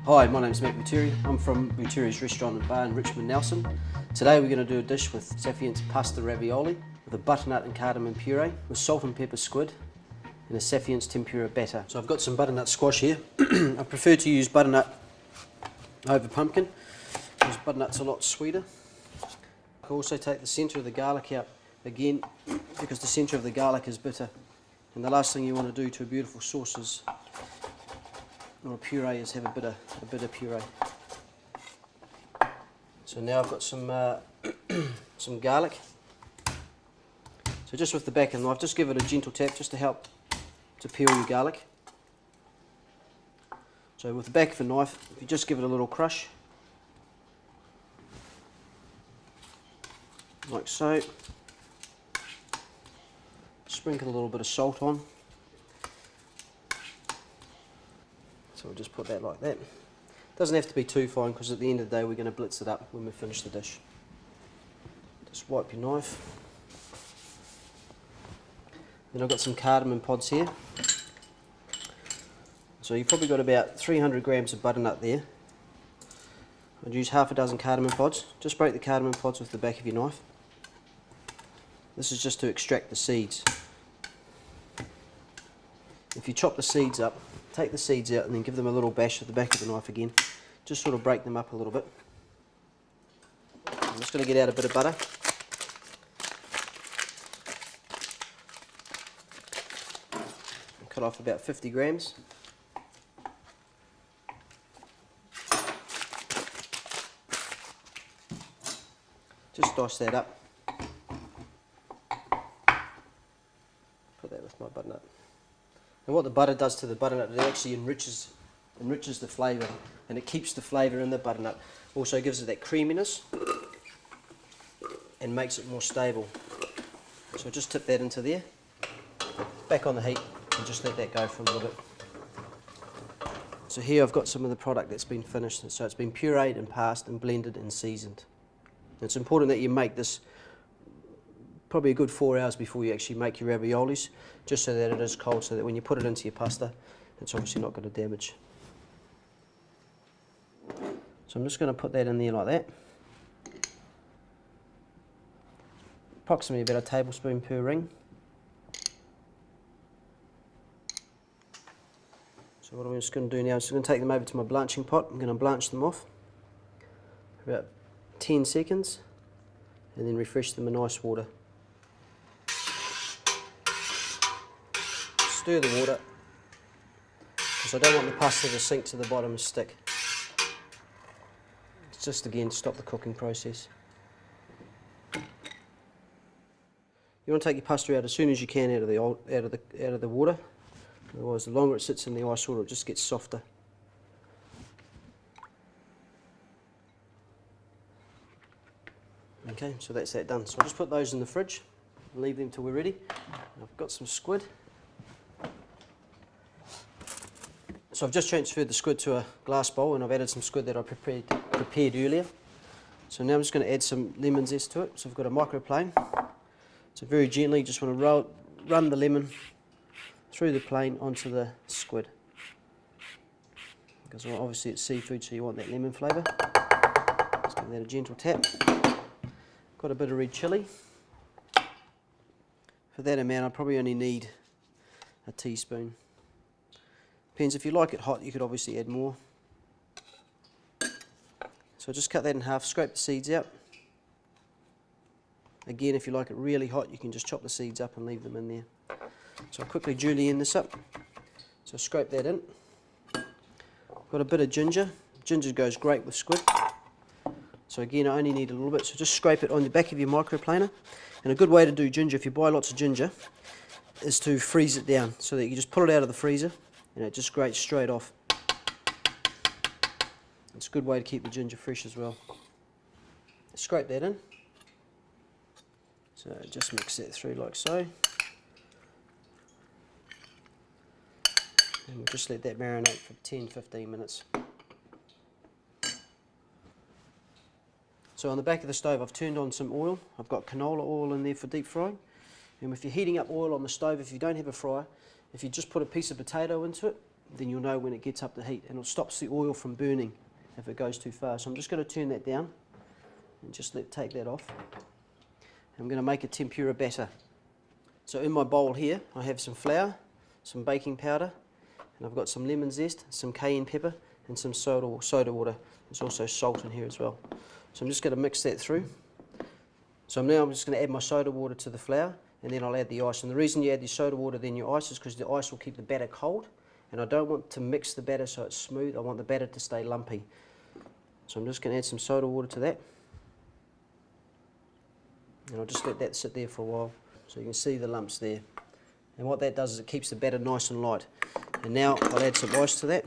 Hi, my name's Matt Buteri. I'm from Buteri's Restaurant and Bar in Richmond, Nelson. Today we're going to do a dish with Saffience pasta ravioli with a butternut and cardamom puree with salt and pepper squid and a Saffience tempura batter. So I've got some butternut squash here. I prefer to use butternut over pumpkin because butternut's a lot sweeter. I can also take the centre of the garlic out again because the centre of the garlic is bitter, and the last thing you want to do to a beautiful sauce is, or a puree, is have a bitter puree. So now I've got some some garlic. So just with the back of the knife, just give it a gentle tap just to help to peel your garlic. So with the back of the knife, if you just give it a little crush, like so, sprinkle a little bit of salt on. So we'll just put that like that. Doesn't have to be too fine because at the end of the day we're going to blitz it up when we finish the dish. Just wipe your knife. Then I've got some cardamom pods here. So you've probably got about 300 grams of butternut there. I'd use half a dozen cardamom pods. Just break the cardamom pods with the back of your knife. This is just to extract the seeds. If you chop the seeds up, take the seeds out and then give them a little bash with the back of the knife again. Just sort of break them up a little bit. I'm just going to get out a bit of butter. Cut off about 50 grams. Just dice that up. Put that with my butternut. And what the butter does to the butternut, it actually enriches the flavour, and it keeps the flavour in the butternut. Also gives it that creaminess and makes it more stable. So just tip that into there, back on the heat, and just let that go for a little bit. So here I've got some of the product that's been finished. So it's been pureed and passed and blended and seasoned. It's important that you make this probably a good 4 hours before you actually make your raviolis, just so that it is cold, so that when you put it into your pasta, it's obviously not going to damage. So I'm just going to put that in there like that. Approximately about a tablespoon per ring. So what I'm just going to do now is I'm going to take them over to my blanching pot. I'm going to blanch them off for about 10 seconds and then refresh them in ice water. Stir the water because I don't want the pasta to sink to the bottom and stick. It's just again to stop the cooking process. You want to take your pasta out as soon as you can out of the water. Otherwise, the longer it sits in the ice water, it just gets softer. Okay, so that's that done. So I'll just put those in the fridge and leave them till we're ready. I've got some squid. So I've just transferred the squid to a glass bowl, and I've added some squid that I prepared earlier. So now I'm just going to add some lemon zest to it. So I've got a microplane. So very gently, just want to run the lemon through the plane onto the squid. Because obviously it's seafood, so you want that lemon flavour. Just give that a gentle tap. Got a bit of red chilli. For that amount, I probably only need a teaspoon. Depends, if you like it hot, you could obviously add more. So just cut that in half, scrape the seeds out. Again, if you like it really hot, you can just chop the seeds up and leave them in there. So I'll quickly julienne this up. So scrape that in. Got a bit of ginger. Ginger goes great with squid. So again, I only need a little bit, so just scrape it on the back of your microplaner. And a good way to do ginger, if you buy lots of ginger, is to freeze it down, so that you just pull it out of the freezer and it just grates straight off. It's a good way to keep the ginger fresh as well. Scrape that in. So just mix that through like so. And we'll just let that marinate for 10-15 minutes. So on the back of the stove I've turned on some oil. I've got canola oil in there for deep frying. And if you're heating up oil on the stove, if you don't have a fryer, if you just put a piece of potato into it, then you'll know when it gets up to heat, and it stops the oil from burning if it goes too far. So I'm just going to turn that down and just take that off. I'm going to make a tempura batter. So in my bowl here, I have some flour, some baking powder, and I've got some lemon zest, some cayenne pepper, and some soda water. There's also salt in here as well. So I'm just going to mix that through. So now I'm just going to add my soda water to the flour, and then I'll add the ice. And the reason you add the soda water then your ice is because the ice will keep the batter cold, and I don't want to mix the batter so it's smooth. I want the batter to stay lumpy. So I'm just going to add some soda water to that, and I'll just let that sit there for a while so you can see the lumps there. And what that does is it keeps the batter nice and light. And now I'll add some ice to that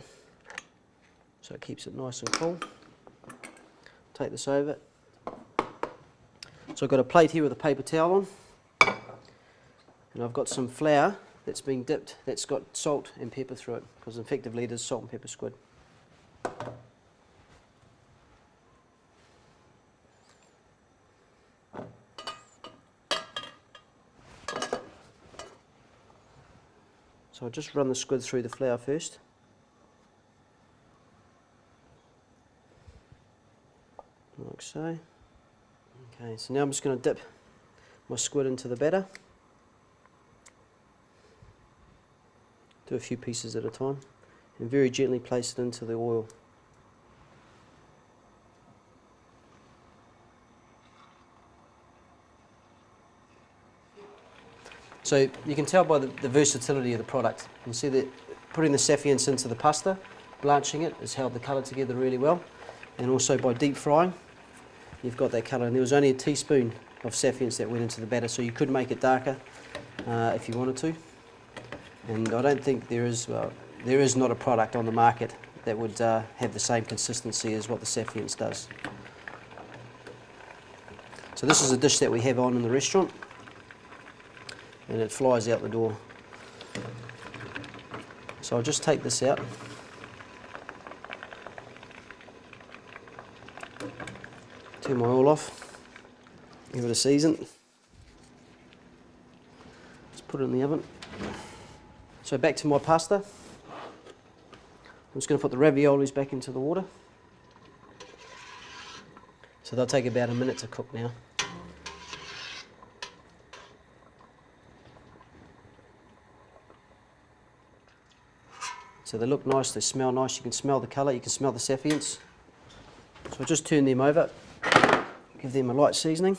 so it keeps it nice and cool. Take this over. So I've got a plate here with a paper towel on, and I've got some flour that's been dipped, that's got salt and pepper through it, because effectively it is salt and pepper squid. So I'll just run the squid through the flour first. Like so. Okay, so now I'm just going to dip my squid into the batter. Do a few pieces at a time, and very gently place it into the oil. So you can tell by the versatility of the product. You can see that putting the Saffience into the pasta, blanching it, has held the colour together really well. And also by deep frying, you've got that colour. And there was only a teaspoon of Saffience that went into the batter, so you could make it darker if you wanted to. And I don't think there is not a product on the market that would have the same consistency as what the Saffience does. So this is a dish that we have on in the restaurant, and it flies out the door. So I'll just take this out. Turn my oil off. Give it a season. Just put it in the oven. So back to my pasta. I'm just going to put the raviolis back into the water. So they'll take about a minute to cook now. So they look nice, they smell nice, you can smell the colour, you can smell the Saffience. So I'll just turn them over, give them a light seasoning.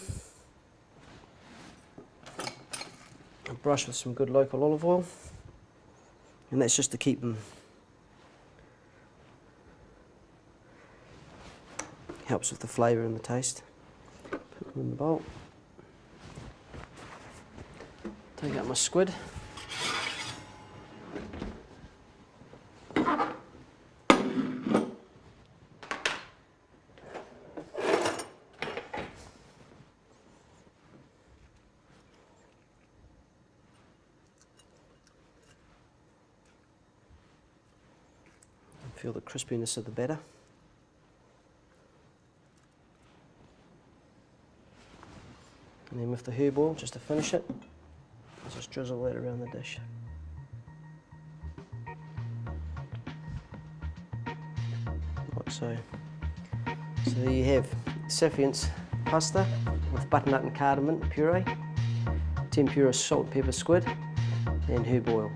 And brush with some good local olive oil. And that's just to keep them, helps with the flavour and the taste. Put them in the bowl. Take out my squid. Feel the crispiness of the batter. And then with the herb oil, just to finish it, just drizzle that around the dish. Like so. So there you have Saffience pasta with butternut and cardamom puree, tempura salt, pepper, squid, and herb oil.